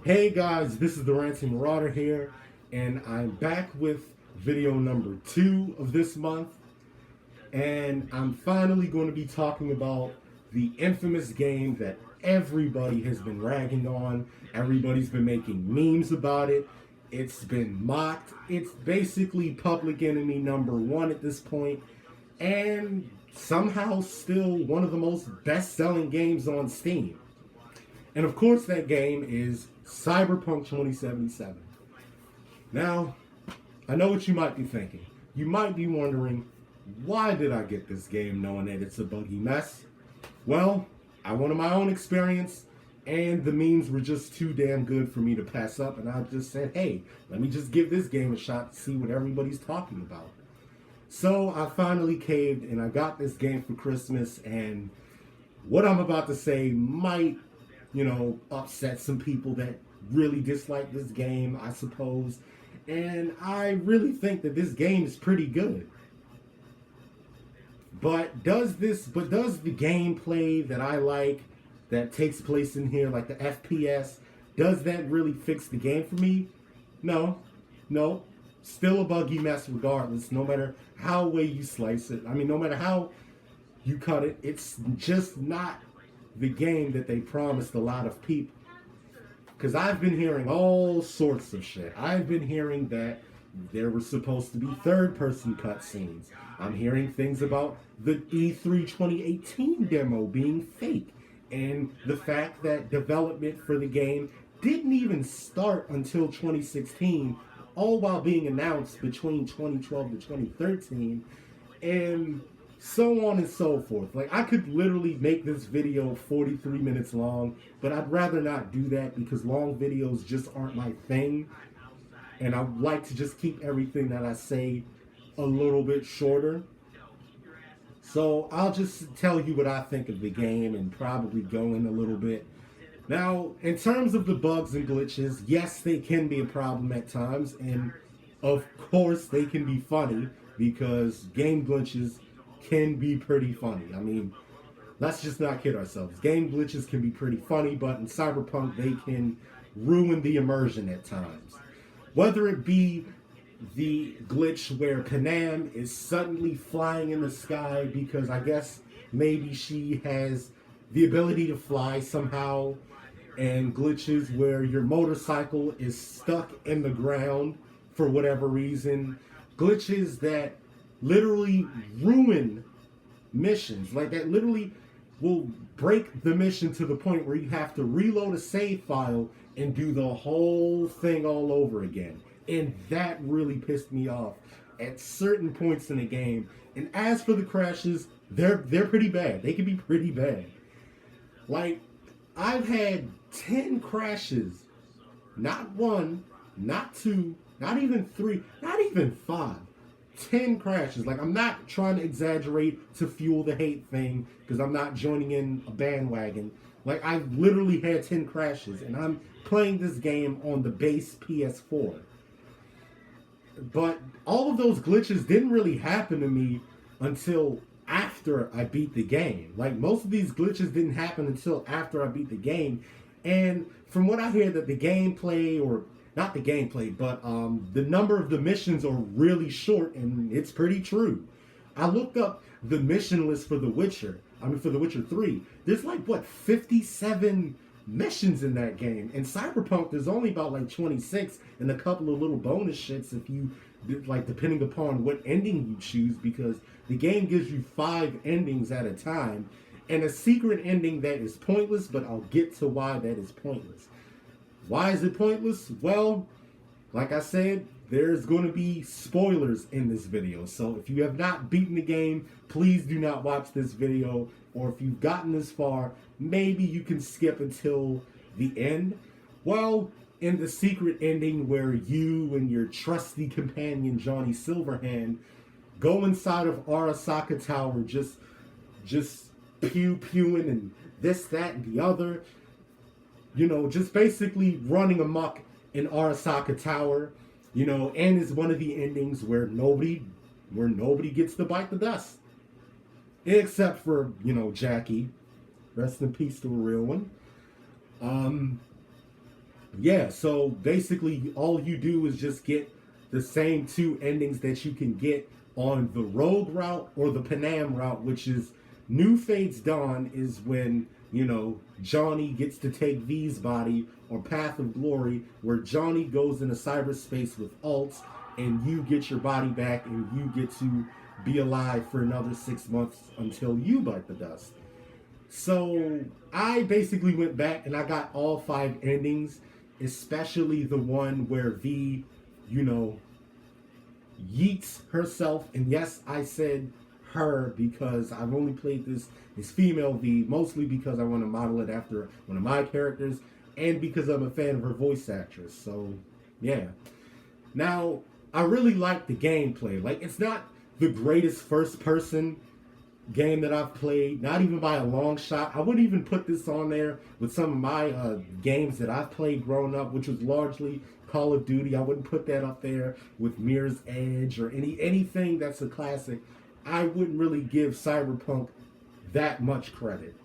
Hey guys, this is the Ranting Marauder here, and I'm back with video number 2 of this month, and I'm finally going to be talking about the infamous game that everybody has been ragging on. Everybody's been making memes about it. It's been mocked. It's basically public enemy number 1 at this point, and somehow still one of the most best-selling games on Steam. And of course, that game is Cyberpunk 2077. Now, I know what you might be thinking. You might be wondering, why did I get this game knowing that it's a buggy mess? Well, I wanted my own experience, and the memes were just too damn good for me to pass up, and I just said, hey, let me just give this game a shot to see what everybody's talking about. So I finally caved, and I got this game for Christmas, and what I'm about to say might upset some people that really dislike this game, I suppose. And I really think that this game is pretty good. But does the gameplay that I like, that takes place in here, like the FPS, does that really fix the game for me? No. No. Still a buggy mess regardless, no matter how way you slice it. I mean, no matter how you cut it, it's just not the game that they promised a lot of people. Because I've been hearing all sorts of shit. I've been hearing that there were supposed to be third-person cutscenes. I'm hearing things about the E3 2018 demo being fake. And the fact that development for the game didn't even start until 2016, all while being announced between 2012 to 2013. And so on and so forth. Like, I could literally make this video 43 minutes long, but I'd rather not do that because long videos just aren't my thing. And I like to just keep everything that I say a little bit shorter. So I'll just tell you what I think of the game and probably go in a little bit. Now, in terms of the bugs and glitches, yes, they can be a problem at times. And of course, they can be funny because game glitches can be pretty funny. I mean, let's just not kid ourselves. Game glitches can be pretty funny, but in Cyberpunk, they can ruin the immersion at times. Whether it be the glitch where Panam is suddenly flying in the sky because I guess maybe she has the ability to fly somehow, and glitches where your motorcycle is stuck in the ground for whatever reason, glitches that literally ruin missions, like that literally will break the mission to the point where you have to reload a save file and do the whole thing all over again. And that really pissed me off at certain points in the game. And as for the crashes, they're pretty bad. They can be pretty bad. Like, I've had 10 crashes, not one, not two, not even three, not even five. 10 crashes. Like, I'm not trying to exaggerate to fuel the hate thing because I'm not joining in a bandwagon. Like, I've literally had 10 crashes and I'm playing this game on the base PS4. But all of those glitches didn't really happen to me until after I beat the game. Like, most of these glitches didn't happen until after I beat the game. And from what I hear, that the gameplay, or not the gameplay, but the number of the missions are really short, and it's pretty true. I looked up the mission list for The Witcher 3. There's like, 57 missions in that game. In Cyberpunk, there's only about like 26 and a couple of little bonus shits if you, like, depending upon what ending you choose, because the game gives you 5 endings at a time, and a secret ending that is pointless, but I'll get to why that is pointless. Why is it pointless? Well, like I said, there's going to be spoilers in this video. So if you have not beaten the game, please do not watch this video. Or if you've gotten this far, maybe you can skip until the end. Well, in the secret ending where you and your trusty companion, Johnny Silverhand, go inside of Arasaka Tower, just pew-pewing and this, that, and the other. Just basically running amok in Arasaka Tower, and is one of the endings where nobody gets to bite the dust. Except for, Jackie. Rest in peace to a real one. Yeah, so basically all you do is just get the same two endings that you can get on the Rogue route or the Panam route, which is New Fate's Dawn is when, Johnny gets to take V's body, or Path of Glory, where Johnny goes into cyberspace with Alt and you get your body back and you get to be alive for another 6 months until you bite the dust. So I basically went back and I got all five endings, especially the one where V, you know, yeets herself. And yes, I said her because I've only played this as female V, mostly because I want to model it after one of my characters and because I'm a fan of her voice actress. So yeah. Now, I really like the gameplay. Like, it's not the greatest first person game that I've played, not even by a long shot. I wouldn't even put this on there with some of my games that I've played growing up, which was largely Call of Duty. I wouldn't put that up there with Mirror's Edge or anything that's a classic. I wouldn't really give Cyberpunk that much credit.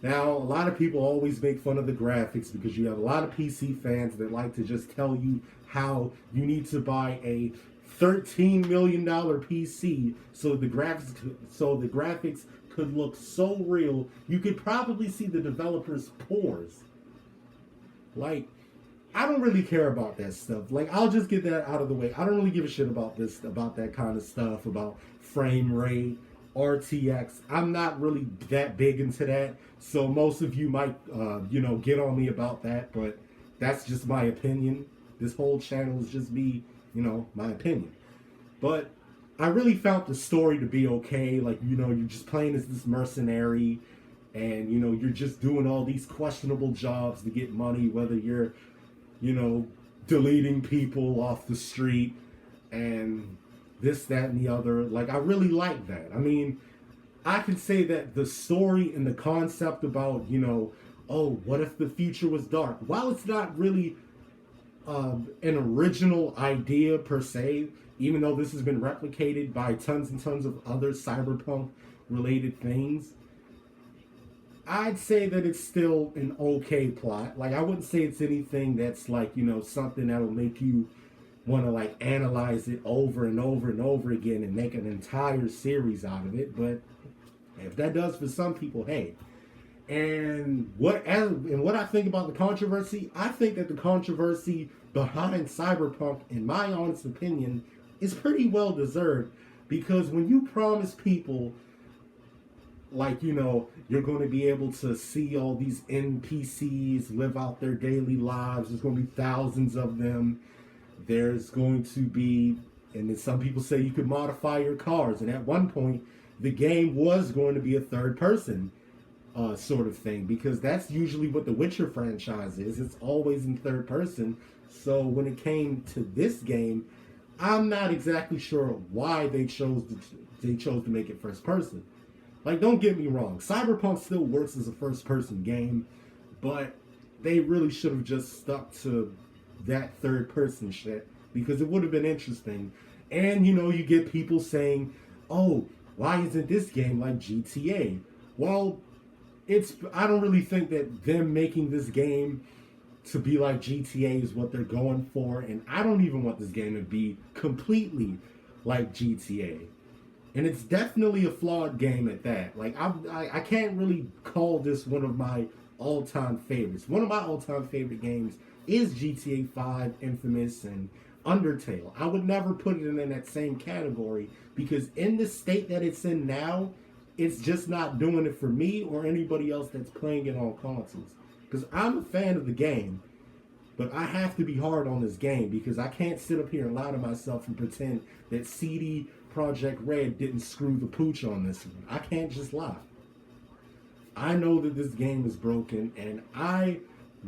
Now, a lot of people always make fun of the graphics because you have a lot of PC fans that like to just tell you how you need to buy a $13 million PC so the graphics could look so real you could probably see the developers' pores. Like, I don't really care about that stuff. Like, I'll just get that out of the way. I don't really give a shit about that kind of stuff, about frame rate, RTX. I'm not really that big into that. So most of you might, get on me about that, but that's just my opinion. This whole channel is just me, my opinion. But I really found the story to be okay. Like, you're just playing as this mercenary and, you're just doing all these questionable jobs to get money, whether you're, deleting people off the street and this, that, and the other. Like, I really like that. I mean, I can say that the story and the concept about, what if the future was dark? While it's not really an original idea per se, even though this has been replicated by tons and tons of other cyberpunk related things, I'd say that it's still an okay plot. Like, I wouldn't say it's anything that's like, something that'll make you want to like analyze it over and over and over again and make an entire series out of it. But if that does for some people, hey. And what I think about the controversy, I think that the controversy behind Cyberpunk, in my honest opinion, is pretty well deserved. Because when you promise people, like, you're going to be able to see all these NPCs live out their daily lives, there's going to be thousands of them, there's going to be, and then some people say you could modify your cars, and at one point, the game was going to be a third person sort of thing, because that's usually what the Witcher franchise is. It's always in third person. So when it came to this game, I'm not exactly sure why they chose to make it first person. Like, don't get me wrong, Cyberpunk still works as a first person game, but they really should have just stuck to that third person shit, because it would have been interesting. And you get people saying, oh, why isn't this game like GTA? Well, I don't really think that them making this game to be like GTA is what they're going for, and I don't even want this game to be completely like GTA. And it's definitely a flawed game at that. Like, I can't really call this one of my all-time favorites. One of my all-time favorite games is GTA 5, Infamous, and Undertale. I would never put it in that same category because in the state that it's in now, it's just not doing it for me or anybody else that's playing it on consoles. Because I'm a fan of the game, but I have to be hard on this game because I can't sit up here and lie to myself and pretend that CD Projekt Red didn't screw the pooch on this one. I can't just lie. I know that this game is broken, and I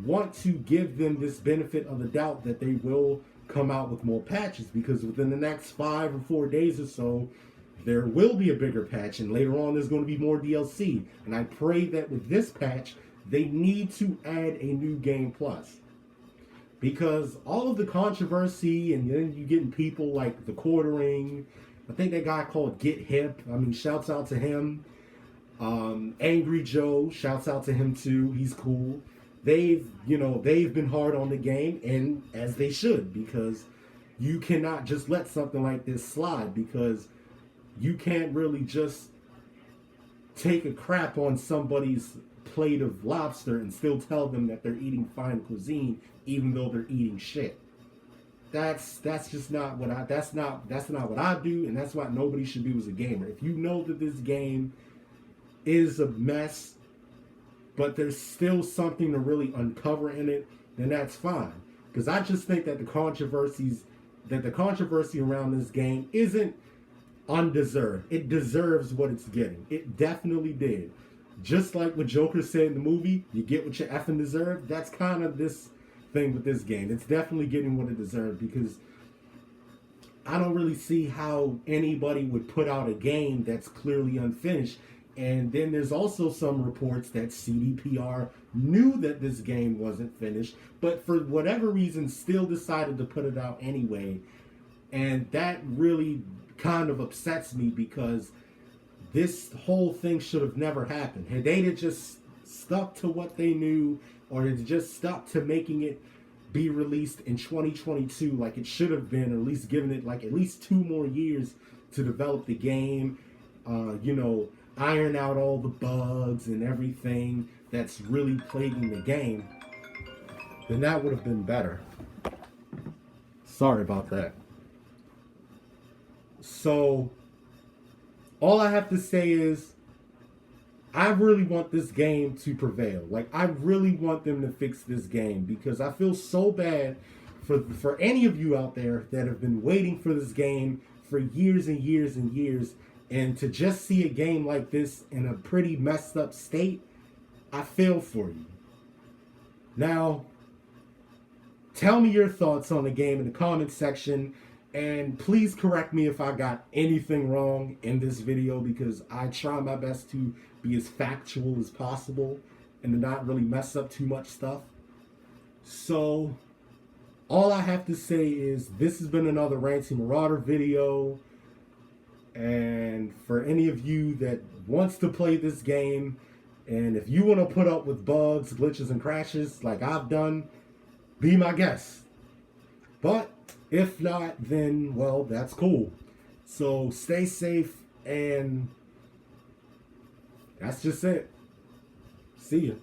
want to give them this benefit of the doubt that they will come out with more patches, because within the next 5 or 4 days or so, there will be a bigger patch, and later on there's going to be more DLC. And I pray that with this patch, they need to add a new game plus. Because all of the controversy, and then you getting people like the Quartering, I think that guy called Get Hip, I mean, shouts out to him. Angry Joe, shouts out to him too, he's cool. they've been hard on the game, and as they should, because you cannot just let something like this slide, because you can't really just take a crap on somebody's plate of lobster and still tell them that they're eating fine cuisine even though they're eating shit. That's just not what I that's not what I do, and that's what nobody should do as a gamer. If you know that this game is a mess, but there's still something to really uncover in it, then that's fine. Because I just think that the controversy around this game isn't undeserved. It deserves what it's getting. It definitely did. Just like what Joker said in the movie, you get what you effing deserve. That's kind of this thing with this game. It's definitely getting what it deserved, because I don't really see how anybody would put out a game that's clearly unfinished. And then there's also some reports that CDPR knew that this game wasn't finished, but for whatever reason still decided to put it out anyway. And that really kind of upsets me, because this whole thing should have never happened. Had they just stuck to what they knew, or had just stuck to making it be released in 2022 like it should have been, or at least given it like at least 2 more years to develop the game, iron out all the bugs and everything that's really plaguing the game, then that would have been better. Sorry about that. So, all I have to say is, I really want this game to prevail. Like, I really want them to fix this game, because I feel so bad for any of you out there that have been waiting for this game for years and years and years, and to just see a game like this in a pretty messed up state. I feel for you. Now, tell me your thoughts on the game in the comments section, and please correct me if I got anything wrong in this video, because I try my best to be as factual as possible and to not really mess up too much stuff. So, all I have to say is, this has been another Ranty Marauder video. And for any of you that wants to play this game, and if you want to put up with bugs, glitches, and crashes like I've done, be my guest. But if not, then, well, that's cool. So stay safe, and that's just it. See ya.